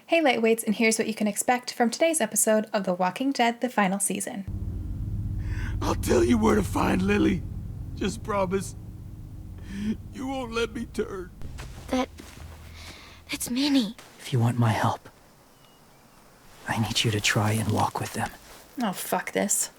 Hey Lightweights, and here's what you can expect from today's episode of The Walking Dead, the final season. I'll tell you where to find Lily. Just promise. You won't let me turn. That's Minnie. If you want my help, I need you to try and walk with them. Oh, fuck this.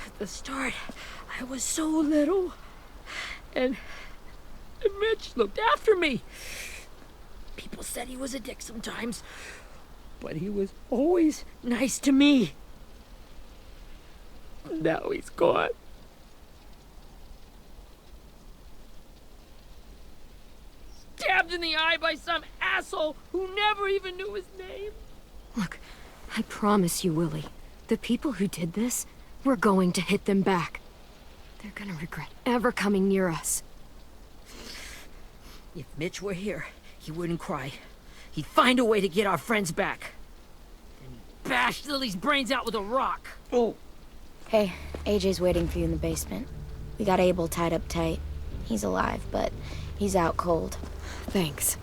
At the start, I was so little, and Mitch looked after me. People said he was a dick sometimes, but he was always nice to me. Now he's gone. Stabbed in the eye by some asshole who never even knew his name. Look, I promise you, Willie, the people who did this, we're going to hit them back. They're gonna regret ever coming near us. If Mitch were here, he wouldn't cry. He'd find a way to get our friends back. Then he'd bash Lily's brains out with a rock. Oh. Hey, AJ's waiting for you in the basement. We got Abel tied up tight. He's alive, but he's out cold. Thanks.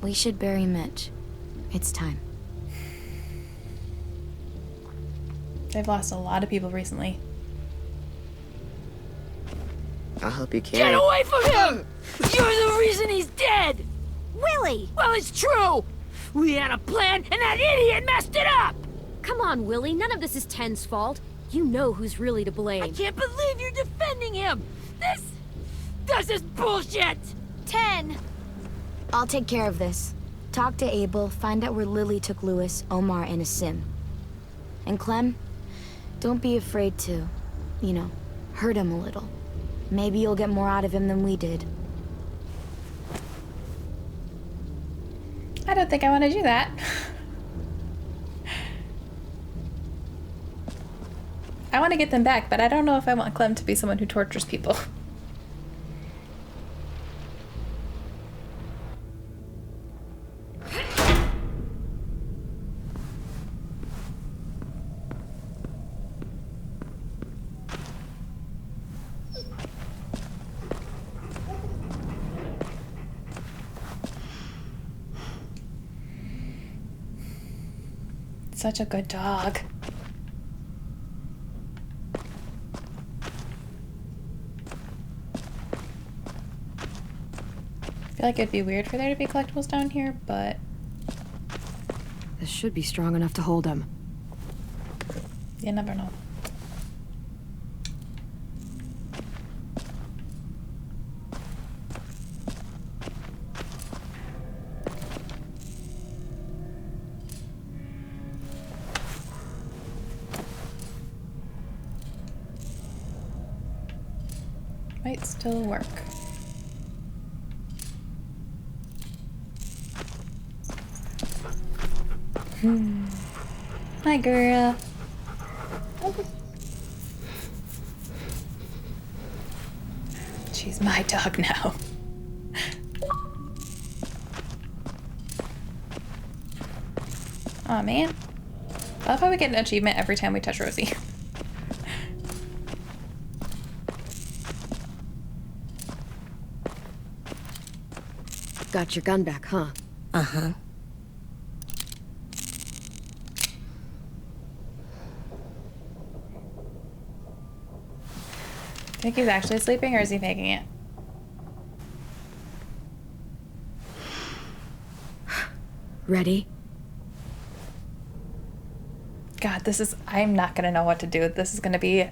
We should bury Mitch. It's time. They've lost a lot of people recently. I'll help you Get carry. away from him! You're the reason he's dead! Willie! Well, it's true! We had a plan, and that idiot messed it up! Come on, Willie, none of this is Ten's fault. You know who's really to blame. I can't believe you're defending him! This is bullshit! 10! I'll take care of this. Talk to Abel, find out where Lily took Lewis, Omar, and Asim. And Clem, don't be afraid to, hurt him a little. Maybe you'll get more out of him than we did. I don't think I want to do that. I want to get them back, but I don't know if I want Clem to be someone who tortures people. Such a good dog. I feel like it'd be weird for there to be collectibles down here, but This should be strong enough to hold him. you never know. Might still work. Hi, girl. She's my dog now. Aw, man. I love how we get an achievement every time we touch Rosie. Got your gun back, huh? Uh-huh. Think he's actually sleeping, or is he faking it? Ready? God, God, I'm not going to know what to do. This is going to be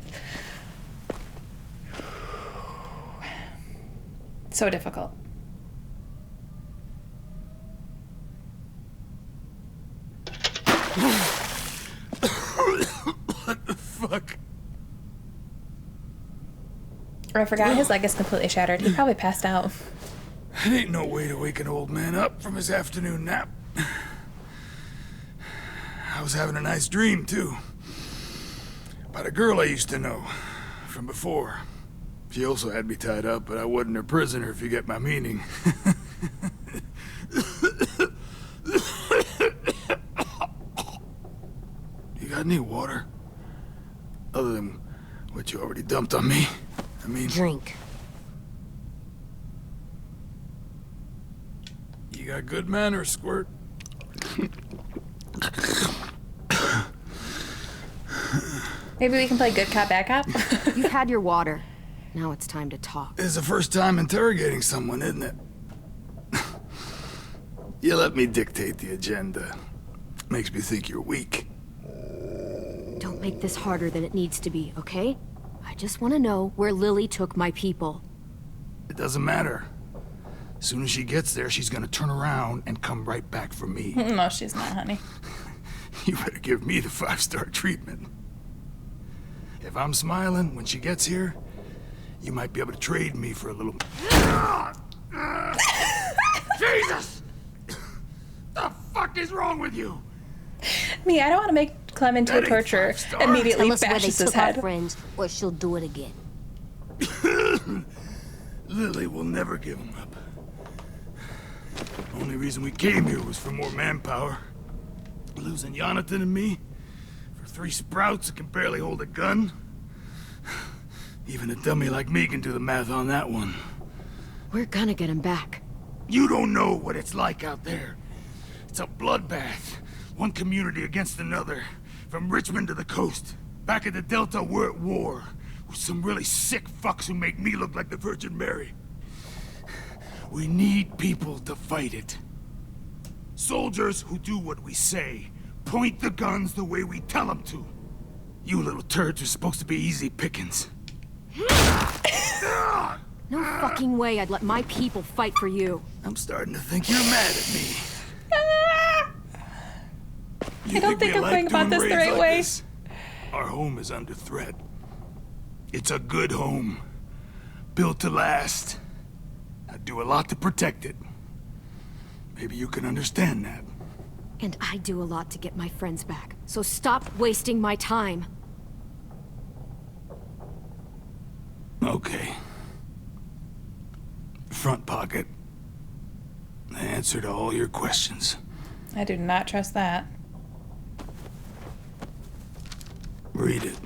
so difficult. What the fuck? Or I forgot his leg is completely shattered. He probably passed out. It ain't no way to wake an old man up from his afternoon nap. I was having a nice dream, too. About a girl I used to know from before. She also had me tied up, but I wasn't her prisoner, if you get my meaning. You got any water? Other than what you already dumped on me? Drink. You got good manners, Squirt. Maybe we can play good cop, bad cop? You've had your water. Now it's time to talk. It's the first time interrogating someone, isn't it? You let me dictate the agenda. Makes me think you're weak. Don't make this harder than it needs to be, okay? I just want to know where Lily took my people. It doesn't matter. As soon as she gets there, she's gonna turn around and come right back for me. No, she's not, honey. You better give me the 5-star treatment. If I'm smiling when she gets here, you might be able to trade me for a little... Jesus! The fuck is wrong with you? Me, I don't want to make Clem into a That ain't torturer. 5-star. Immediately Tell us where they bashes his took our head. friends, or she'll do it again. Lily will never give him up. Only reason we came here was for more manpower. Losing Jonathan and me for 3 sprouts that can barely hold a gun. Even a dummy like me can do the math on that one. We're gonna get him back. You don't know what it's like out there. It's a bloodbath. One community against another. From Richmond to the coast. Back at the Delta, we're at war. With some really sick fucks who make me look like the Virgin Mary. We need people to fight it. Soldiers who do what we say. Point the guns the way we tell them to. You little turds are supposed to be easy pickings. No fucking way I'd let my people fight for you. I'm starting to think you're mad at me. I don't think I'm going about this the right way. Our home is under threat. It's a good home. Built to last. I'd do a lot to protect it. Maybe you can understand that. And I do a lot to get my friends back. So stop wasting my time. Okay. Front pocket. The answer to all your questions. I do not trust that. Read it.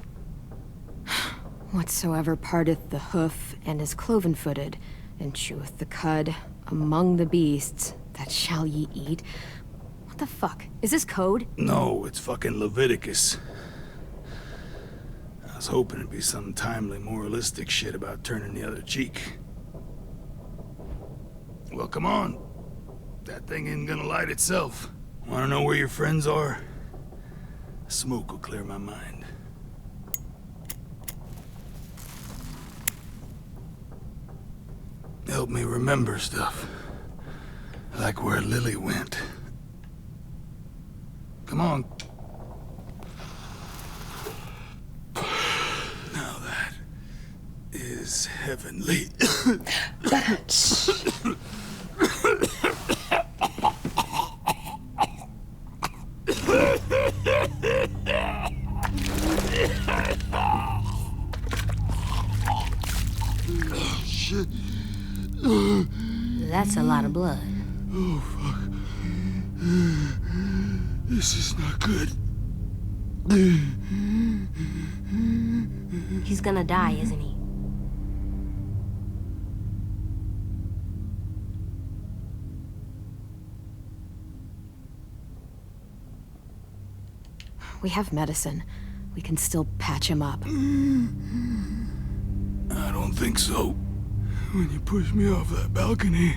Whatsoever parteth the hoof and is cloven-footed, and cheweth the cud among the beasts, that shall ye eat. What the fuck? Is this code? No, it's fucking Leviticus. I was hoping it'd be some timely moralistic shit about turning the other cheek. Well, come on. That thing ain't gonna light itself. Wanna know where your friends are? Smoke will clear my mind. Help me remember stuff. Like where Lily went. Come on. Now that is heavenly. Shit. That's a lot of blood. Oh, fuck. This is not good. He's gonna die, isn't he? We have medicine. We can still patch him up. I don't think so. When you pushed me off that balcony,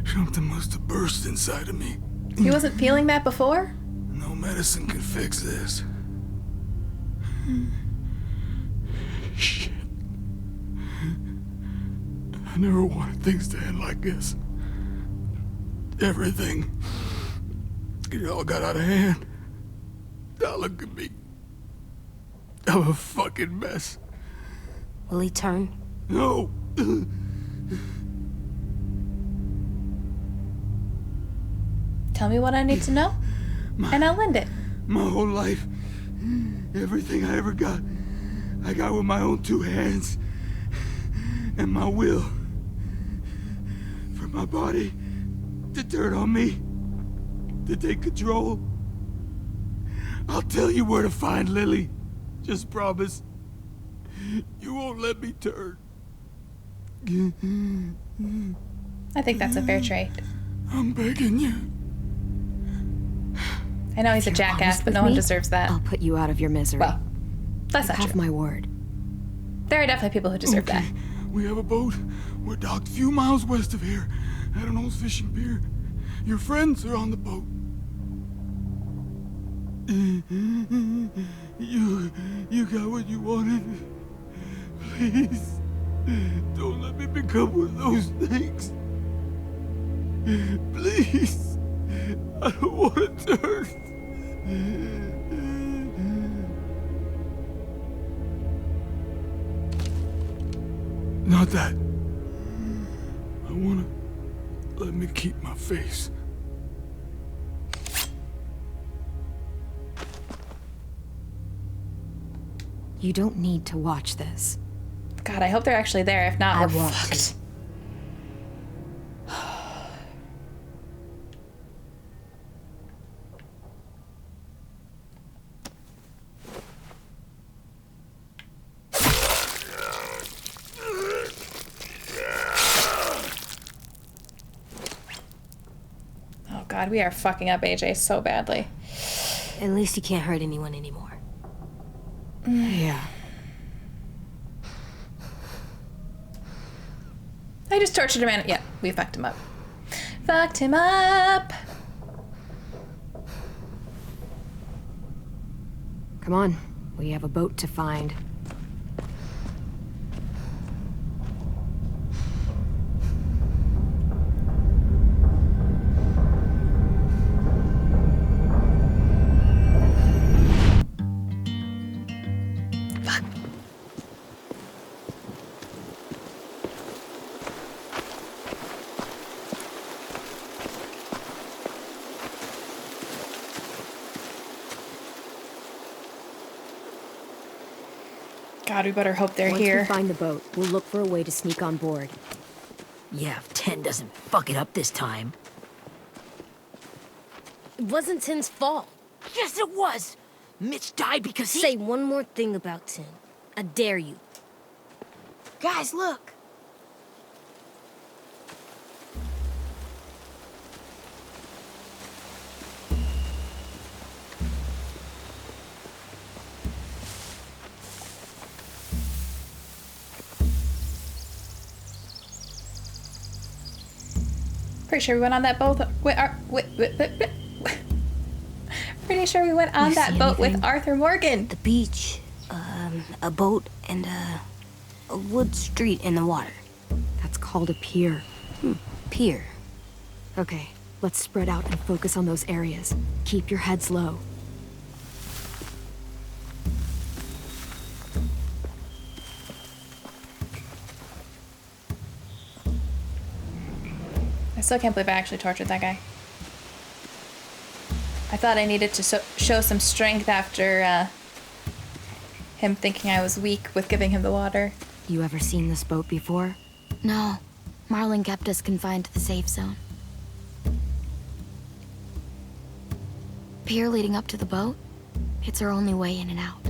something must have burst inside of me. He wasn't feeling that before? No medicine can fix this. Shit. I never wanted things to end like this. Everything. It all got out of hand. Now look at me. I'm a fucking mess. Will he turn? No. Tell me what I need to know, and I'll end it. My whole life, everything I ever got, I got with my own 2 hands and my will. For my body to turn on me, to take control. I'll tell you where to find Lily. Just promise. You won't let me turn. I think that's a fair trade. I'm begging you. I know he's a If you're jackass, honest but with no one me, deserves that. I'll put you out of your misery. Well, that's You not have true. my word. There are definitely people who deserve that. We have a boat. We're docked a few miles west of here at an old fishing pier. Your friends are on the boat. You got what you wanted. Please, don't let me become one of those things. Please, I don't want to turn. Not that. I wanna let me keep my face. You don't need to watch this. God, I hope they're actually there. If not, I we're want fucked. to. Oh God, we are fucking up AJ so badly. At least he can't hurt anyone anymore. Yeah. I just tortured a man. Yeah, we fucked him up. Fucked him up. Come on. We have a boat to find. God, we better hope they're Once here. we find the boat, we'll look for a way to sneak on board. Yeah, if 10 doesn't fuck it up this time. It wasn't Tin's fault. Yes, it was! Mitch died because he... Say one more thing about Tin. I dare you. Guys, look! Pretty sure we went on that boat with Pretty sure we went on You that see boat with anything? Arthur Morgan. The beach, a boat, and a wood street in the water. That's called a pier. Pier. Okay, let's spread out and focus on those areas. Keep your heads low. I still can't believe I actually tortured that guy. I thought I needed to show some strength after him thinking I was weak with giving him the water. You ever seen this boat before? No, Marlin kept us confined to the safe zone. Pier leading up to the boat? It's our only way in and out.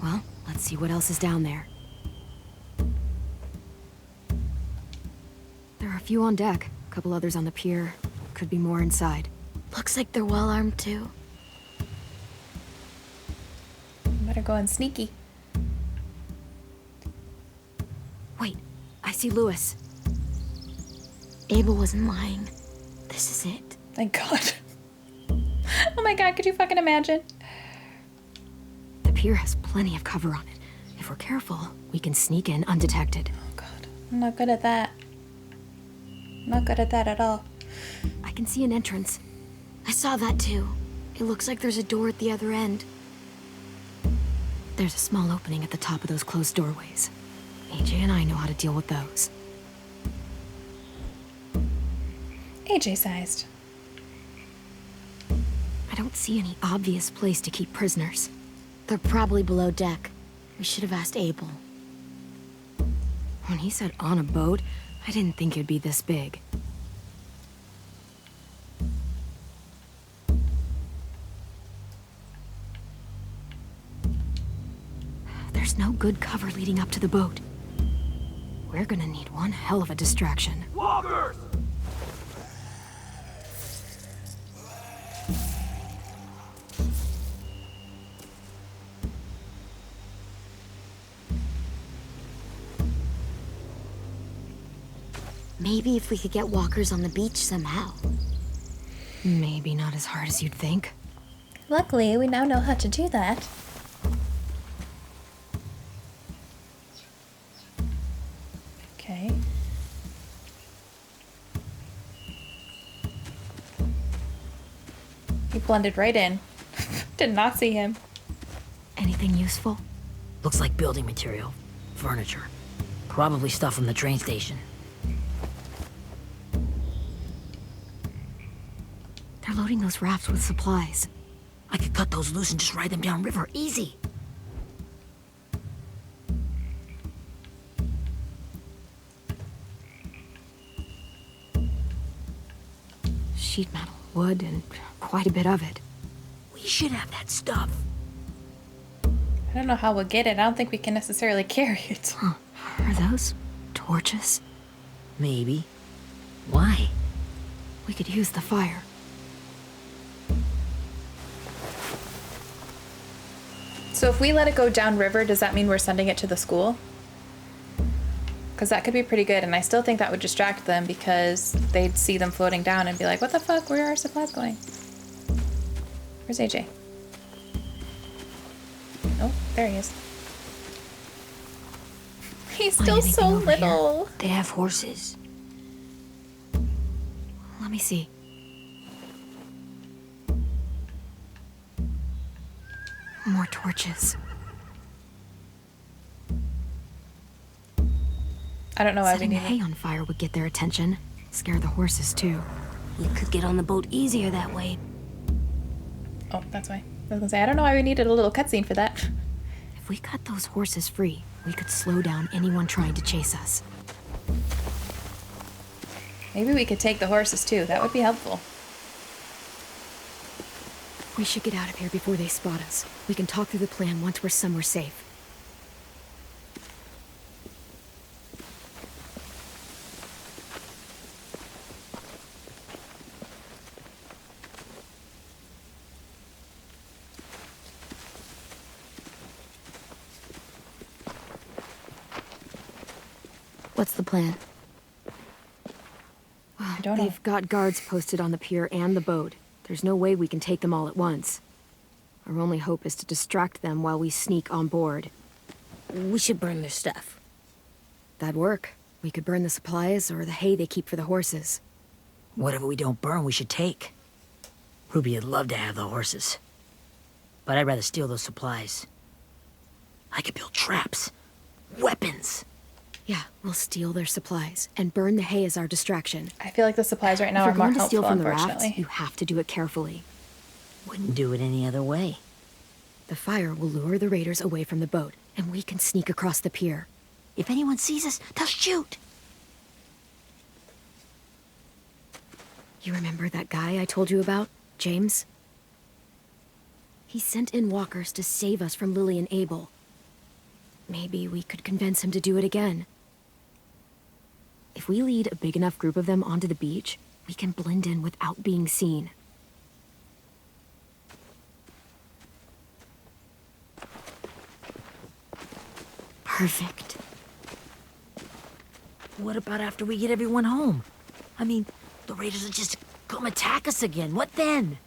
Well, let's see what else is down there. There are a few on deck, a couple others on the pier. Could be more inside. Looks like they're well armed too. Better go in sneaky. Wait, I see Lewis. Abel wasn't lying. This is it. Thank God. Oh my God, could you fucking imagine? The pier has plenty of cover on it. If we're careful, we can sneak in undetected. Oh god, I'm not good at that. I'm not good at that at all. I can see an entrance. I saw that too. It looks like there's a door at the other end. There's a small opening at the top of those closed doorways. AJ and I know how to deal with those. AJ sized. I don't see any obvious place to keep prisoners. They're probably below deck. We should have asked Abel. When he said on a boat, I didn't think it'd be this big. There's no good cover leading up to the boat. We're gonna need one hell of a distraction. Walkers! Maybe if we could get walkers on the beach somehow. Maybe not as hard as you'd think. Luckily, we now know how to do that. Okay. He blended right in. Did not see him. Anything useful? Looks like building material. Furniture. Probably stuff from the train station. They're loading those rafts with supplies. I could cut those loose and just ride them downriver. Easy. Sheet metal, wood, and quite a bit of it. We should have that stuff. I don't know how we'll get it. I don't think we can necessarily carry it. Huh. Are those torches? Maybe. Why? We could use the fire. So if we let it go downriver, does that mean we're sending it to the school? Because that could be pretty good, and I still think that would distract them because they'd see them floating down and be like, what the fuck, where are our supplies going? Where's AJ? Oh, there he is. He's Find still anything so over here? little. They have horses. Let me see. More torches. I don't know why we Setting need the hay it. on fire would get their attention. Scare the horses, too. We could get on the boat easier that way. Oh, that's why. I was gonna say, I don't know why we needed a little cutscene for that. If we cut those horses free, we could slow down anyone trying to chase us. Maybe we could take the horses too. That would be helpful. We should get out of here before they spot us. We can talk through the plan once we're somewhere safe. What's the plan? I don't know. They've got guards posted on the pier and the boat. There's no way we can take them all at once. Our only hope is to distract them while we sneak on board. We should burn their stuff. That'd work. We could burn the supplies or the hay they keep for the horses. Whatever we don't burn, we should take. Ruby'd love to have the horses. But I'd rather steal those supplies. I could build traps. Weapons. Yeah, we'll steal their supplies and burn the hay as our distraction. I feel like the supplies right now If are you're more going to steal helpful, from the unfortunately. rafts, you have to do it carefully. Wouldn't do it any other way. The fire will lure the raiders away from the boat, and we can sneak across the pier. If anyone sees us, they'll shoot. You remember that guy I told you about, James? He sent in walkers to save us from Lily and Abel. Maybe we could convince him to do it again. If we lead a big enough group of them onto the beach, we can blend in without being seen. Perfect. What about after we get everyone home? I mean, the raiders will just come attack us again. What then?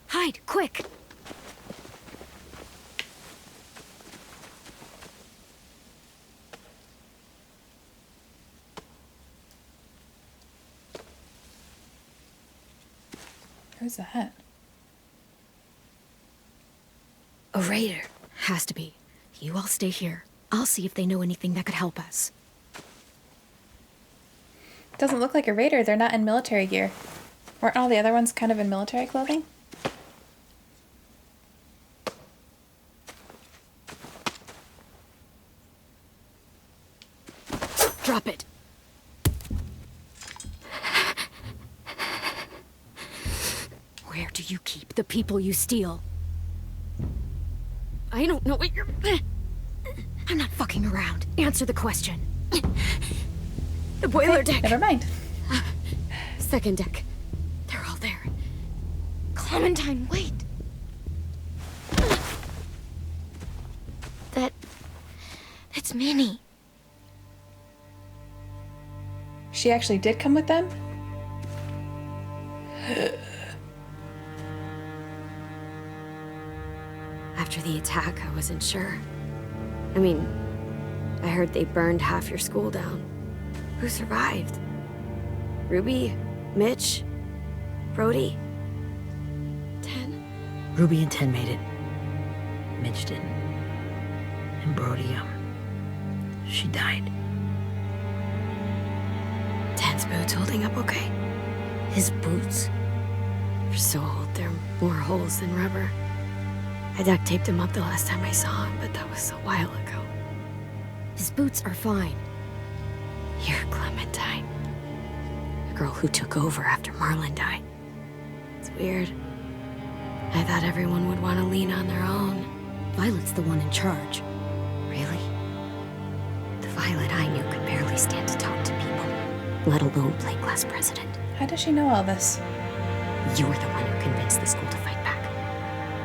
Hide, quick! quick! Who's that? A raider. Has to be. You all stay here. I'll see if they know anything that could help us. Doesn't look like a raider. They're not in military gear. Weren't all the other ones kind of in military clothing? Drop it. Where do you keep the people you steal? I don't know what you're... I'm not fucking around. Answer the question. The boiler deck. Never mind. Second deck. They're all there. Clementine, wait. That's Minnie. She actually did come with them? After the attack, I wasn't sure. I mean, I heard they burned half your school down. Who survived? Ruby? Mitch? Brody? Ten? Ruby and Ten made it. Mitch didn't. And Brody, she died. Ten's boots holding up okay? His boots? They're so old, there are more holes than rubber. I duct taped him up the last time I saw him, but that was a while ago. His boots are fine. You're Clementine. The girl who took over after Marlon died. It's weird. I thought everyone would want to lean on their own. Violet's the one in charge. Really? The Violet I knew could barely stand to talk to people, let alone play class president. How does she know all this? You were the one who convinced the school to fight back.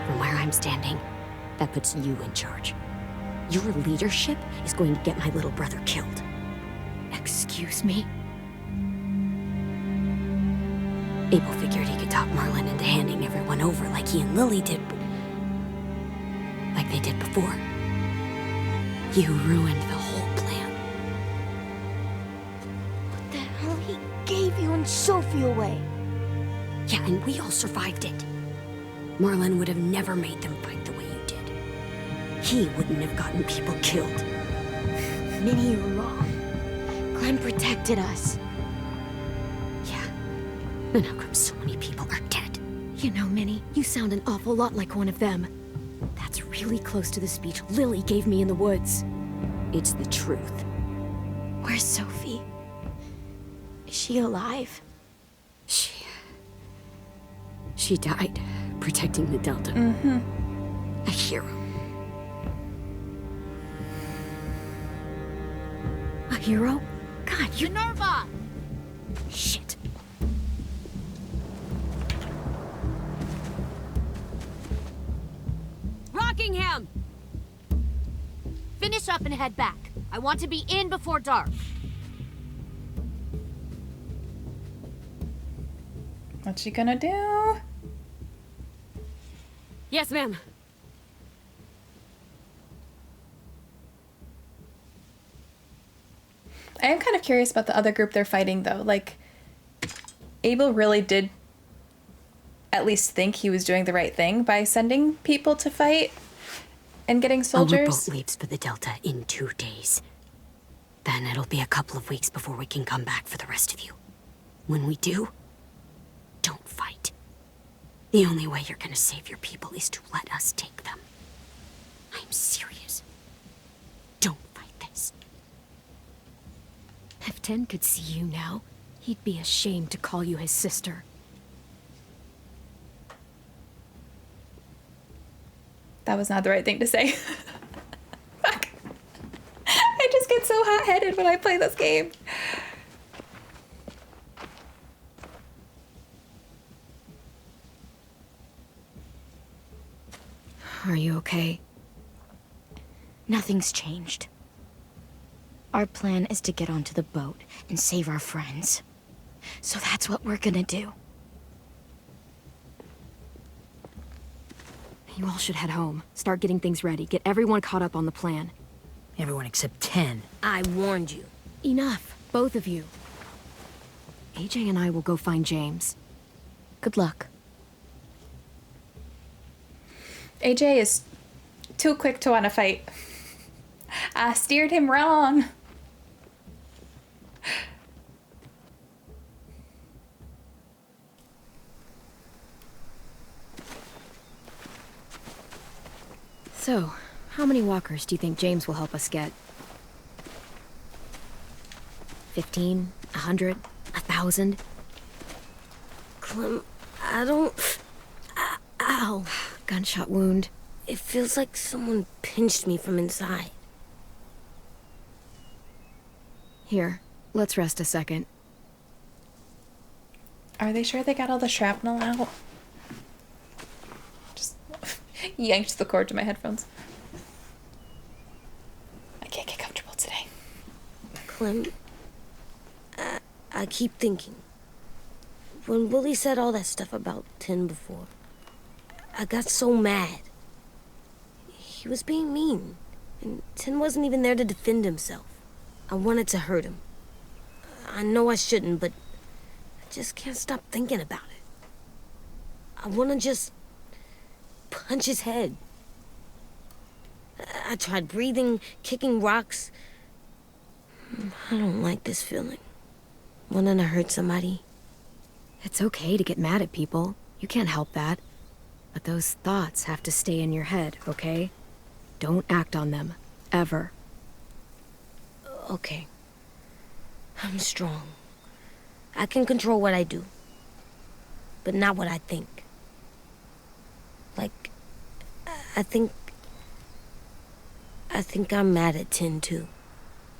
From where I'm standing, that puts you in charge. Your leadership is going to get my little brother killed. Excuse me? Abel figured he could talk Marlon into handing everyone over like he and Lily did, but... like they did before. You ruined the whole plan. What the hell? He gave you and Sophie away. Yeah, and we all survived it. Marlon would have never made them fight the way you did. He wouldn't have gotten people killed. Minnie, you're wrong. Clem protected us. Yeah. And how come so many people are dead? You know, Minnie, you sound an awful lot like one of them. That's really close to the speech Lily gave me in the woods. It's the truth. Where's Sophie? Is she alive? She died protecting the Delta. Mm-hmm. A hero. A hero? God, you... Minerva! Shit. Rockingham! Finish up and head back. I want to be in before dark. What's she gonna do? Yes, ma'am. I am kind of curious about the other group they're fighting, though. Like, Abel really did at least think he was doing the right thing by sending people to fight and getting Our soldiers. boat leaves for the Delta in 2 days. Then it'll be a couple of weeks before we can come back for the rest of you. When we do, don't fight. The only way you're gonna save your people is to let us take them. I'm serious. Don't fight this. If Ten could see you now, he'd be ashamed to call you his sister. That was not the right thing to say. Fuck. I just get so hot-headed when I play this game. Are you okay? Nothing's changed. Our plan is to get onto the boat and save our friends. So that's what we're gonna do. You all should head home. Start getting things ready. Get everyone caught up on the plan. Everyone except 10. I warned you. Enough, both of you. AJ and I will go find James. Good luck. AJ is too quick to want to fight. I steered him wrong. So, how many walkers do you think James will help us get? 15? 100? 1,000? Clem, I don't... Ow. Gunshot wound. It feels like someone pinched me from inside. Here, let's rest a second. Are they sure they got all the shrapnel out? Just yanked the cord to my headphones. I can't get comfortable today. Clem, I keep thinking. When Willie said all that stuff about 10 before, I got so mad. He was being mean, and 10 wasn't even there to defend himself. I wanted to hurt him. I know I shouldn't, but I just can't stop thinking about it. I want to just punch his head. I tried breathing, kicking rocks. I don't like this feeling. Wanting to hurt somebody. It's okay to get mad at people. You can't help that. But those thoughts have to stay in your head, okay? Don't act on them. Ever. Okay. I'm strong. I can control what I do. But not what I think. Like, I think I'm mad at 10 too.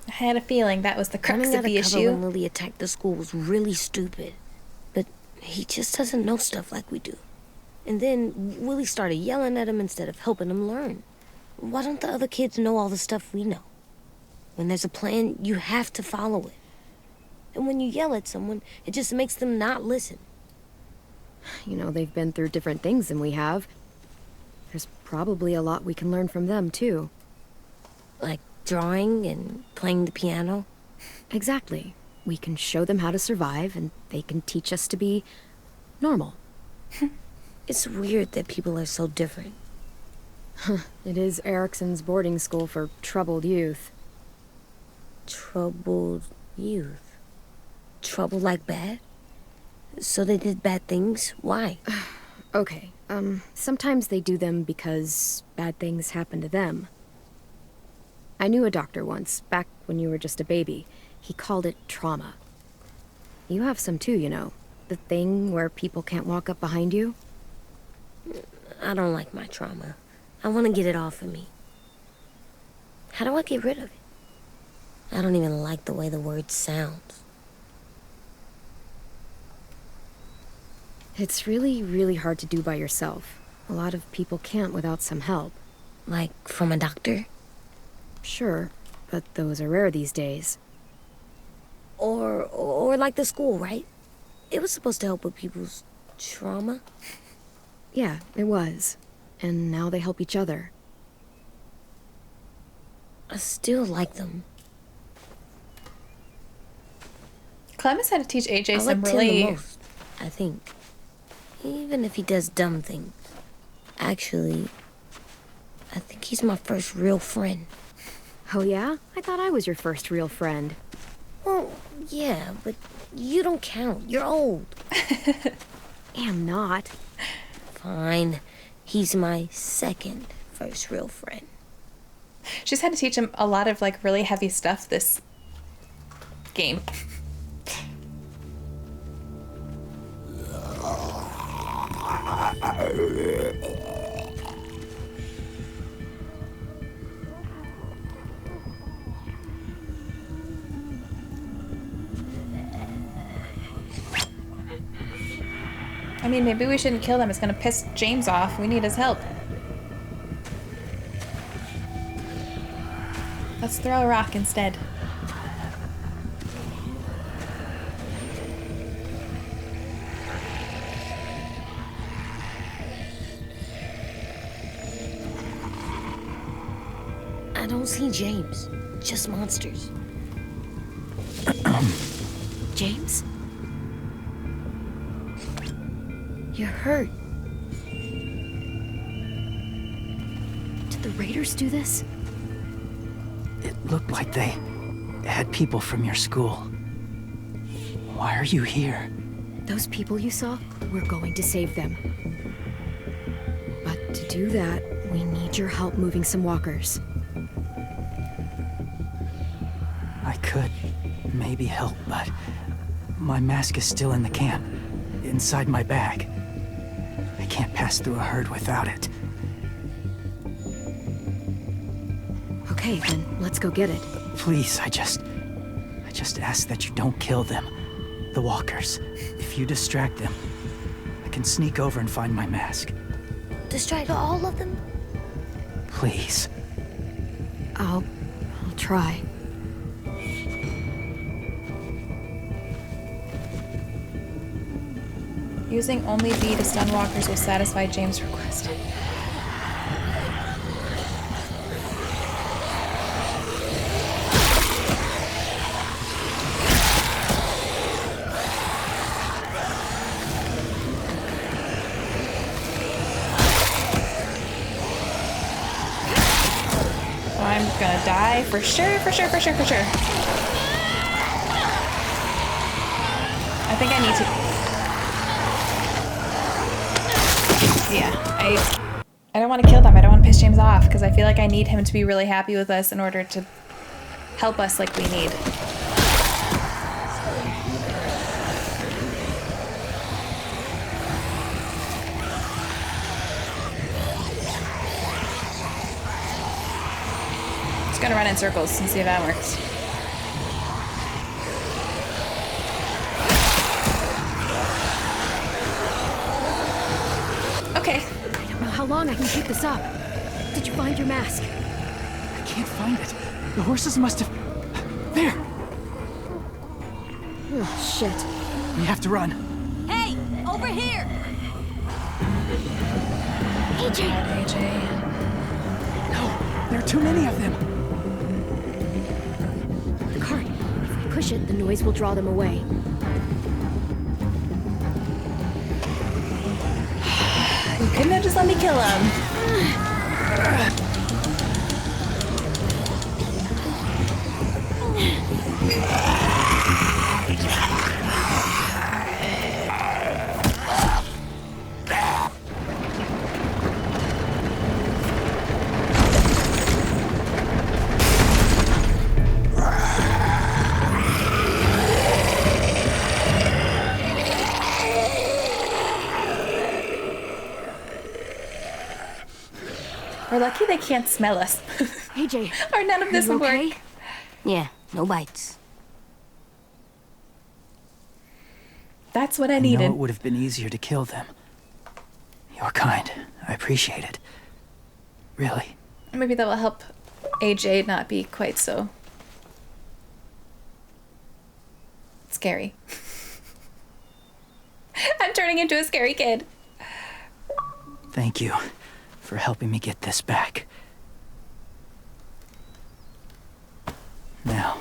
I had a feeling that was the crux Running of out the cover issue. when Lily attacked the school was really stupid. But he just doesn't know stuff like we do. And then Willie started yelling at him instead of helping him learn. Why don't the other kids know all the stuff we know? When there's a plan, you have to follow it. And when you yell at someone, it just makes them not listen. You know, they've been through different things than we have. There's probably a lot we can learn from them, too. Like drawing and playing the piano. Exactly. We can show them how to survive, and they can teach us to be normal. It's weird that people are so different. It is Erickson's boarding school for troubled youth. Troubled youth? Trouble like bad? So they did bad things? Why? Okay, sometimes they do them because bad things happen to them. I knew a doctor once, back when you were just a baby. He called it trauma. You have some too, you know. The thing where people can't walk up behind you. I don't like my trauma. I want to get it off of me. How do I get rid of it? I don't even like the way the word sounds. It's really, really hard to do by yourself. A lot of people can't without some help. Like from a doctor? Sure, but those are rare these days. Or like the school, right? It was supposed to help with people's trauma. Yeah, it was. And now they help each other. I still like them. Clemus had to teach AJ I some like Tim the really... most, I think. Even if he does dumb things. Actually, I think he's my first real friend. Oh yeah? I thought I was your first real friend. Well, yeah, but you don't count. You're old. Am not. Fine. He's my second first real friend. She's had to teach him a lot of like really heavy stuff this game. I mean, maybe we shouldn't kill them. It's gonna piss James off. We need his help. Let's throw a rock instead. I don't see James. Just monsters. James? You're hurt. Did the raiders do this? It looked like they had people from your school. Why are you here? Those people you saw, we're going to save them. But to do that, we need your help moving some walkers. I could maybe help, but my mask is still in the camp, inside my bag. I can't pass through a herd without it. Okay, then let's go get it. Please, I just ask that you don't kill them. The walkers. If you distract them, I can sneak over and find my mask. Distract all of them? Please. I'll try. Using only B to stun walkers will satisfy James' request. I'm gonna die for sure, for sure, for sure, for sure. I think I need to... Yeah, I don't want to kill them. I don't want to piss James off because I feel like I need him to be really happy with us in order to help us like we need. Just gonna run in circles and see if that works. Okay. I don't know how long I can keep this up. Did you find your mask? I can't find it. The horses must have... There! Oh, shit. We have to run. Hey, over here! AJ. No, there are too many of them. The cart. If we push it, the noise will draw them away. You couldn't have just let me kill him. We're lucky they can't smell us. AJ, Or none of this are you would okay? work. Yeah, no bites. That's what I I know needed. it would have been easier to kill them. You're kind. I appreciate it. Really. Maybe that will help AJ not be quite so scary. I'm turning into a scary kid. Thank you for helping me get this back. Now,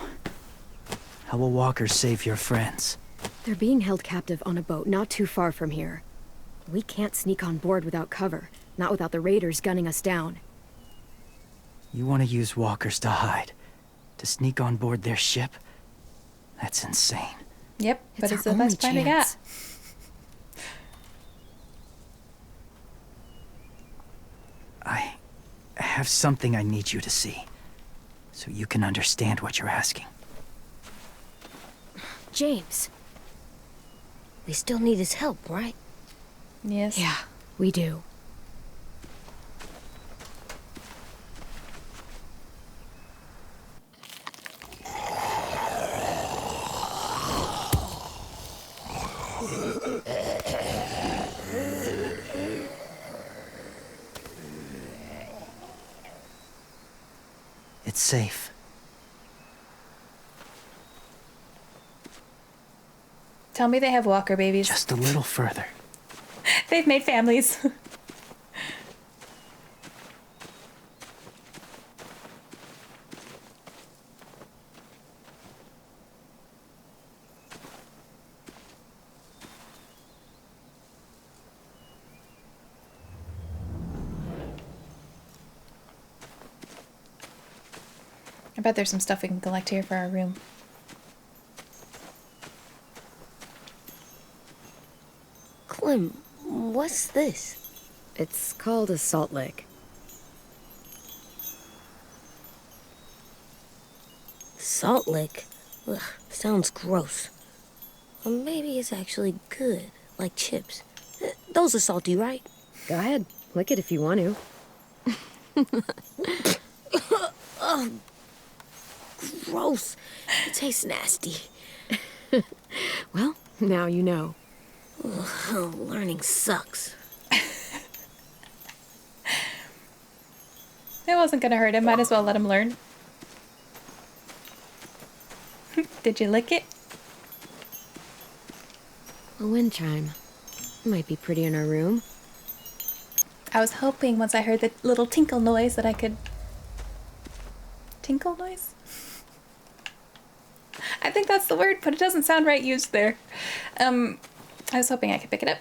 how will walkers save your friends? They're being held captive on a boat not too far from here. We can't sneak on board without cover, not without the raiders gunning us down. You want to use walkers to hide? To sneak on board their ship? That's insane. Yep, but it's the our best plan only we got. chance. I have something I need you to see, so you can understand what you're asking. James. We still need his help, right? Yes. Yeah, we do. It's safe. Tell me they have walker babies. Just a little further. They've made families. I bet there's some stuff we can collect here for our room. Clem, what's this? It's called a salt lick. Salt lick? Ugh, sounds gross. Or maybe it's actually good, like chips. Those are salty, right? Go ahead, lick it if you want to. Ugh, gross. It tastes nasty. Well, now you know. Ugh, learning sucks. It wasn't gonna hurt him. Might as well let him learn. Did you lick it? A wind chime. Might be pretty in our room. I was hoping once I heard the little tinkle noise that I could... Tinkle noise? I think that's the word, but it doesn't sound right used there. I was hoping I could pick it up.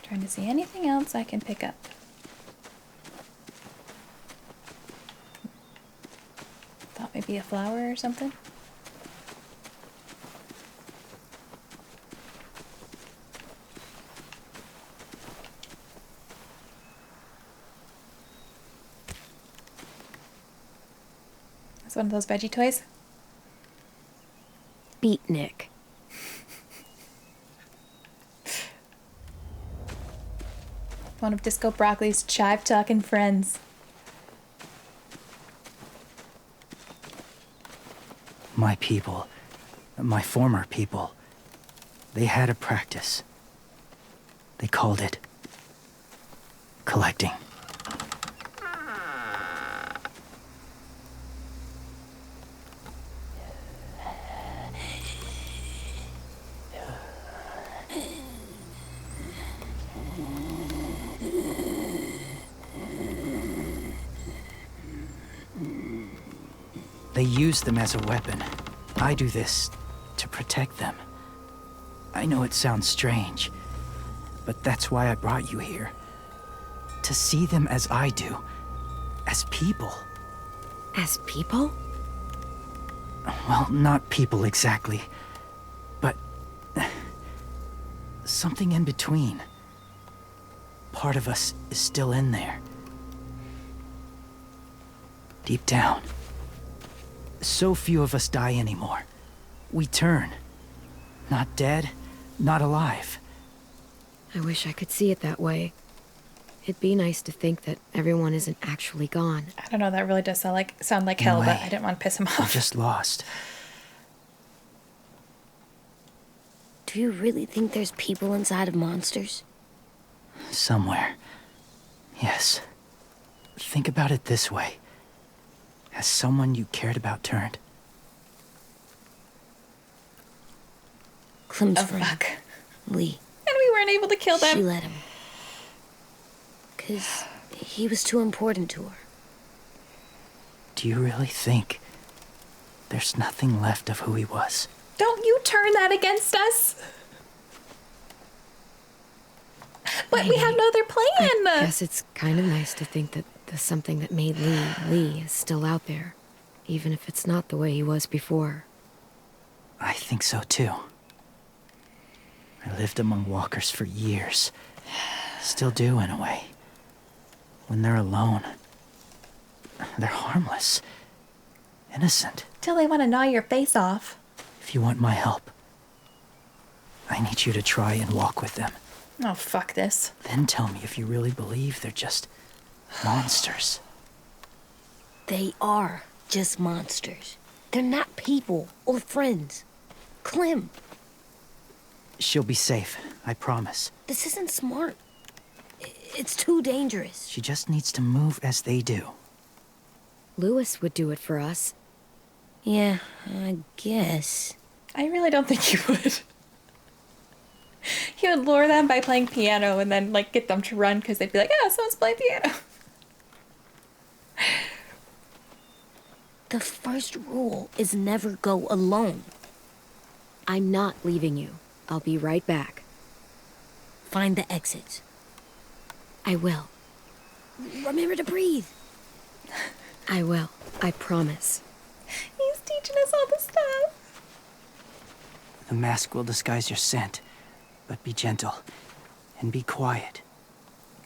Trying to see anything else I can pick up. Thought maybe a flower or something. It's one of those veggie toys. Beatnik. One of Disco Broccoli's chive-talking friends. My people, my former people, they had a practice. They called it collecting. They use them as a weapon. I do this to protect them. I know it sounds strange, but that's why I brought you here. To see them as I do, as people. As people? Well, not people exactly, but something in between. Part of us is still in there. Deep down. So few of us die anymore. We turn. Not dead, not alive. I wish I could see it that way. It'd be nice to think that everyone isn't actually gone. I don't know, that really does sound like In a hell, but way, I didn't want to piss him We're off. just lost. Do you really think there's people inside of monsters? Somewhere. Yes. Think about it this way. Has someone you cared about turned? Clem's Oh, friend, fuck. Lee. And we weren't able to kill them. She let him. 'Cause he was too important to her. Do you really think there's nothing left of who he was? Don't you turn that against us. But we have no other plan. I guess it's kind of nice to think that the something that made Lee is still out there. Even if it's not the way he was before. I think so too. I lived among walkers for years. Still do in a way. When they're alone, they're harmless. Innocent. Till they want to gnaw your face off. If you want my help, I need you to try and walk with them. Oh, fuck this. Then tell me if you really believe they're just monsters. They are just monsters. They're not people or friends. Clem, She'll be safe, I promise. this isn't smart. It's too dangerous. She just needs to move as they do. Lewis would do it for us. Yeah, I guess. I really don't think he would. He would lure them by playing piano and then, like, get them to run because they'd be like, oh, someone's playing piano. The first rule is never go alone. I'm not leaving you. I'll be right back. Find the exit. I will. Remember to breathe. I will. I promise. He's teaching us all the stuff. The mask will disguise your scent, but be gentle and be quiet.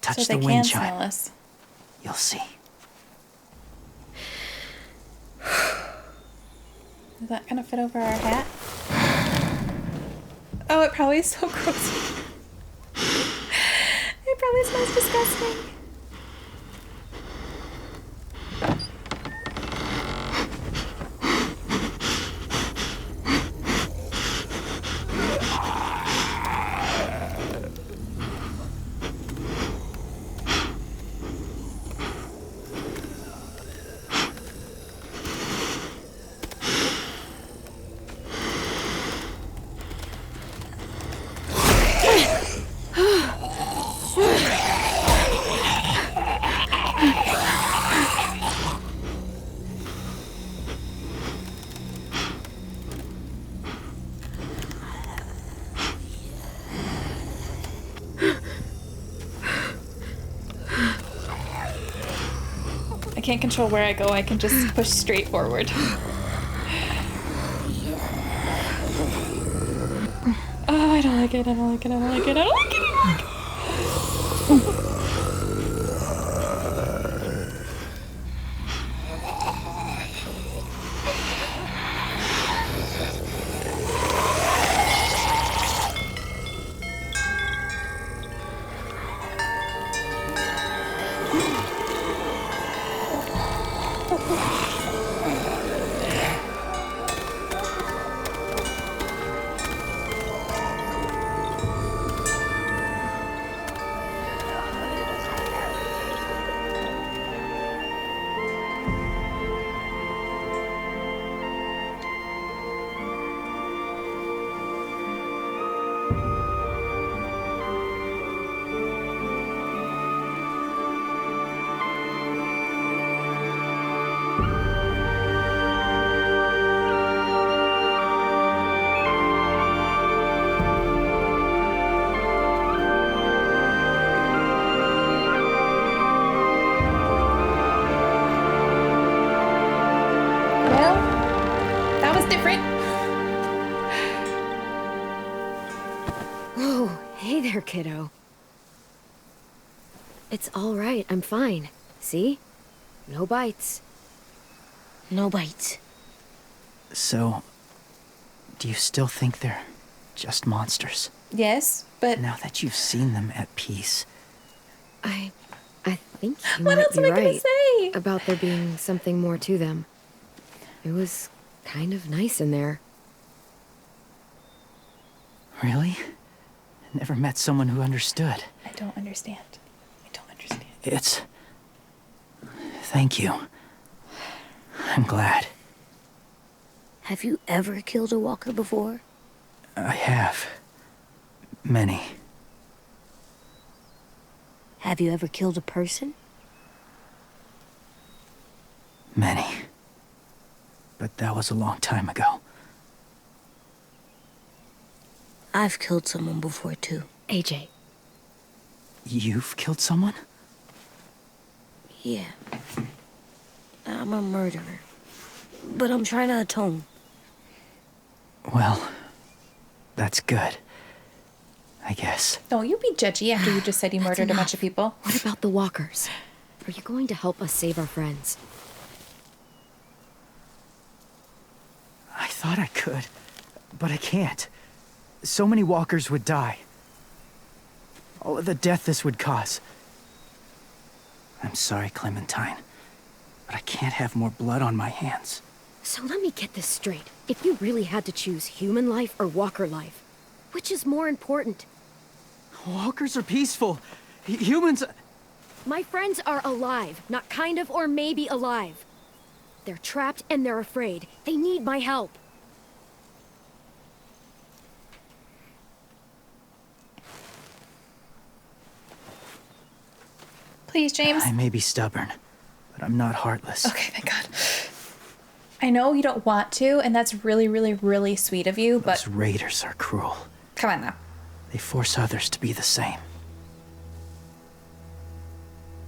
Touch So the they wind can chime. smell us. You'll see. Is that gonna fit over our hat? Oh, it probably is so gross. It probably smells disgusting. I can't control where I go, I can just push straight forward. Oh, I don't like it, I don't like it, I don't like it, I don't like it, I don't like it. Whoa, hey there, kiddo. It's all right, I'm fine. See? No bites. No bites. So, do you still think they're just monsters? Yes, but Now that you've seen them at peace, I think you what might else be am I gonna right say? about there being something more to them. It was kind of nice in there. really? Never met someone who understood. I don't understand. I don't understand. It's... Thank you. I'm glad. Have you ever killed a walker before? I have. Many. Have you ever killed a person? Many. But that was a long time ago. I've killed someone before, too. AJ. You've killed someone? Yeah. I'm a murderer. But I'm trying to atone. Well, that's good. I guess. Don't you be judgy after you just said you That's murdered a bunch enough. of people. What about the walkers? Are you going to help us save our friends? I thought I could, but I can't. So many walkers would die. All of the death this would cause. I'm sorry, Clementine, but I can't have more blood on my hands. So let me get this straight. If you really had to choose human life or walker life, which is more important? Walkers are peaceful. Humans... My friends are alive, not kind of or maybe alive. They're trapped and they're afraid. They need my help. Please, James. I may be stubborn, but I'm not heartless. Okay, thank God. I know you don't want to, and that's really, really, really sweet of you, but... Those raiders are cruel. Come on now. They force others to be the same.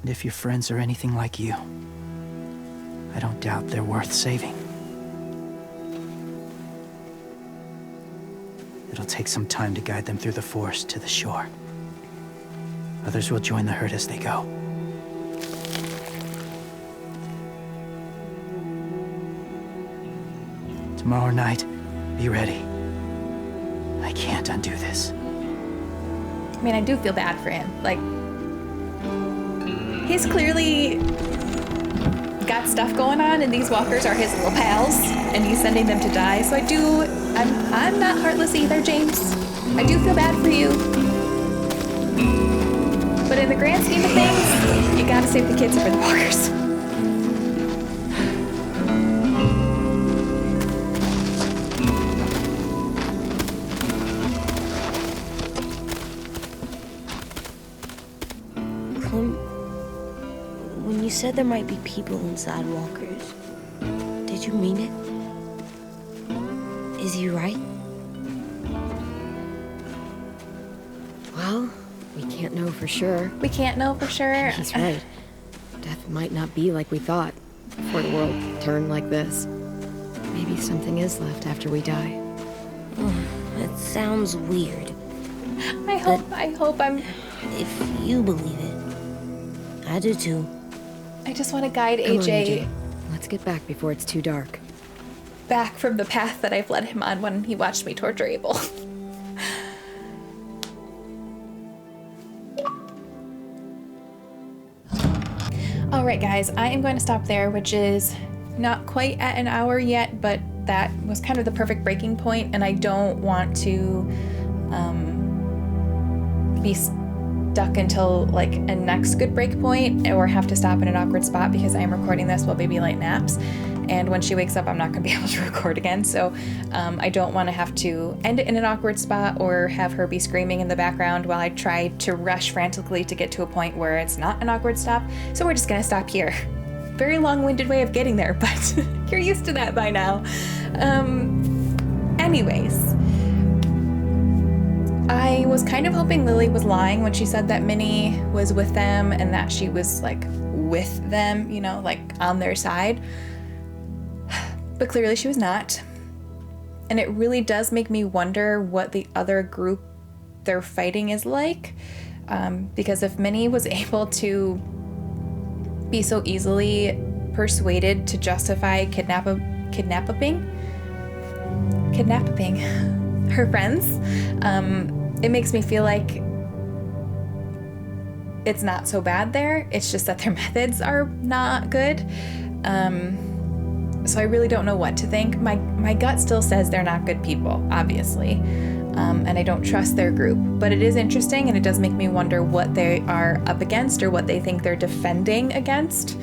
And if your friends are anything like you, I don't doubt they're worth saving. It'll take some time to guide them through the forest to the shore. Others will join the herd as they go. Tomorrow night, be ready. I can't undo this. I mean, I do feel bad for him. Like, he's clearly got stuff going on, and these walkers are his little pals, and he's sending them to die. So I'm not heartless either, James. I do feel bad for you. But in the grand scheme of things, you gotta save the kids for the walkers. When you said there might be people inside walkers, did you mean it? Is he right? Well, we can't know for sure. We can't know for sure. He's right. Death might not be like we thought before the world turned like this. Maybe something is left after we die. That sounds weird. I hope I'm... If you believe it, I do too. I just want to guide Come on, AJ Let's get back before it's too dark. back from the path that I've led him on when he watched me torture Abel. All right, guys, I am going to stop there, which is not quite at an hour yet, but that was kind of the perfect breaking point, and I don't want to be stuck until like a next good break point or have to stop in an awkward spot because I am recording this while baby light naps, and when she wakes up I'm not going to be able to record again, so I don't want to have to end it in an awkward spot or have her be screaming in the background while I try to rush frantically to get to a point where it's not an awkward stop. So we're just going to stop here. Very long-winded way of getting there, but you're used to that by now. Anyways, I was kind of hoping Lily was lying when she said that Minnie was with them and that she was like with them, you know, like on their side. But clearly she was not. And it really does make me wonder what the other group they're fighting is like. Because if Minnie was able to be so easily persuaded to justify kidnapping her friends, it makes me feel like it's not so bad there. It's just that their methods are not good. So I really don't know what to think. My gut still says they're not good people, obviously. And I don't trust their group. But it is interesting, and it does make me wonder what they are up against or what they think they're defending against.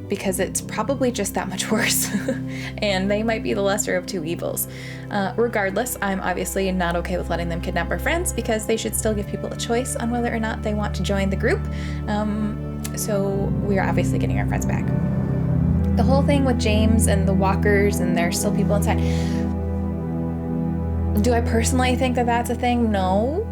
Because it's probably just that much worse. And they might be the lesser of two evils. Regardless, I'm obviously not okay with letting them kidnap our friends because they should still give people a choice on whether or not they want to join the group. So we are obviously getting our friends back. The whole thing with James and the walkers and there's still people inside. Do I personally think that that's a thing? No,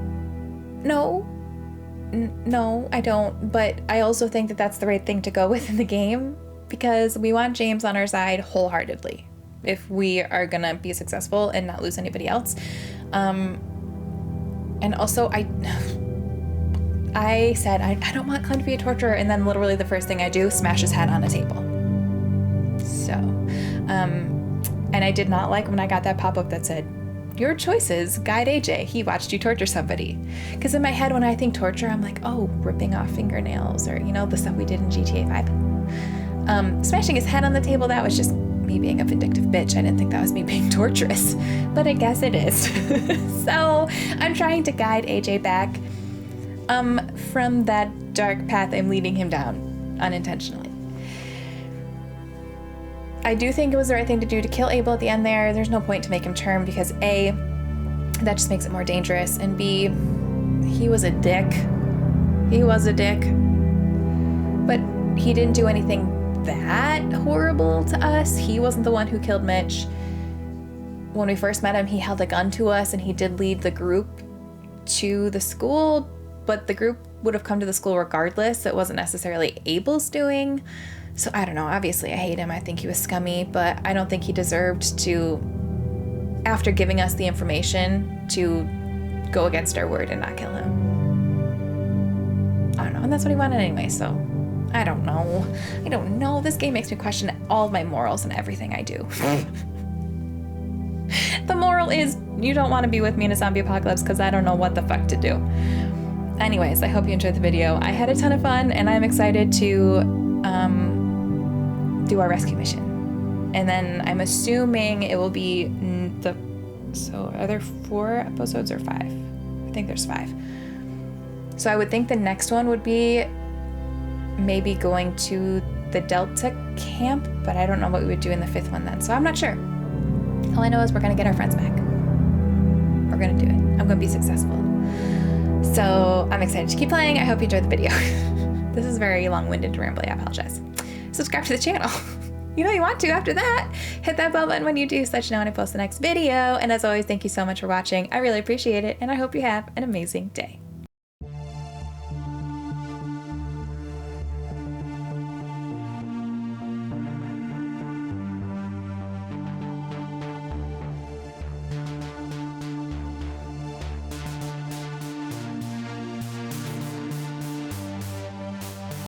I don't. But I also think that that's the right thing to go with in the game because we want James on our side wholeheartedly if we are gonna be successful and not lose anybody else. And also, I said I don't want Clem to be a torturer, and then literally the first thing I do, smash his head on a table. So, and I did not like when I got that pop-up that said, "Your choices, guide AJ. He watched you torture somebody." Because in my head, when I think torture, I'm like, oh, ripping off fingernails or, you know, the stuff we did in GTA 5. Smashing his head on the table, that was just me being a vindictive bitch. I didn't think that was me being torturous, but I guess it is. So I'm trying to guide AJ back from that dark path I'm leading him down unintentionally. I do think it was the right thing to do to kill Abel at the end there. There's no point to make him turn because A, that just makes it more dangerous, and B, he was a dick. He was a dick. But he didn't do anything that horrible to us. He wasn't the one who killed Mitch. When we first met him, he held a gun to us and he did lead the group to the school, but the group would have come to the school regardless. It wasn't necessarily Abel's doing. So I don't know. Obviously, I hate him. I think he was scummy, but I don't think he deserved to, after giving us the information, to go against our word and not kill him. I don't know. And that's what he wanted anyway, so I don't know. I don't know. This game makes me question all of my morals and everything I do. The moral is you don't want to be with me in a zombie apocalypse because I don't know what the fuck to do. Anyways, I hope you enjoyed the video. I had a ton of fun and I'm excited to do our rescue mission. And then I'm assuming it will be so are there 4 episodes or 5? I think there's 5. So I would think the next one would be maybe going to the Delta camp, but I don't know what we would do in the 5th one then. So I'm not sure. All I know is we're gonna get our friends back. We're gonna do it. I'm gonna be successful. So I'm excited to keep playing. I hope you enjoyed the video. This is very long-winded and rambly. I apologize. Subscribe to the channel. You know you want to after that. Hit that bell button when you do so that you know when I post the next video. And as always, thank you so much for watching. I really appreciate it, and I hope you have an amazing day.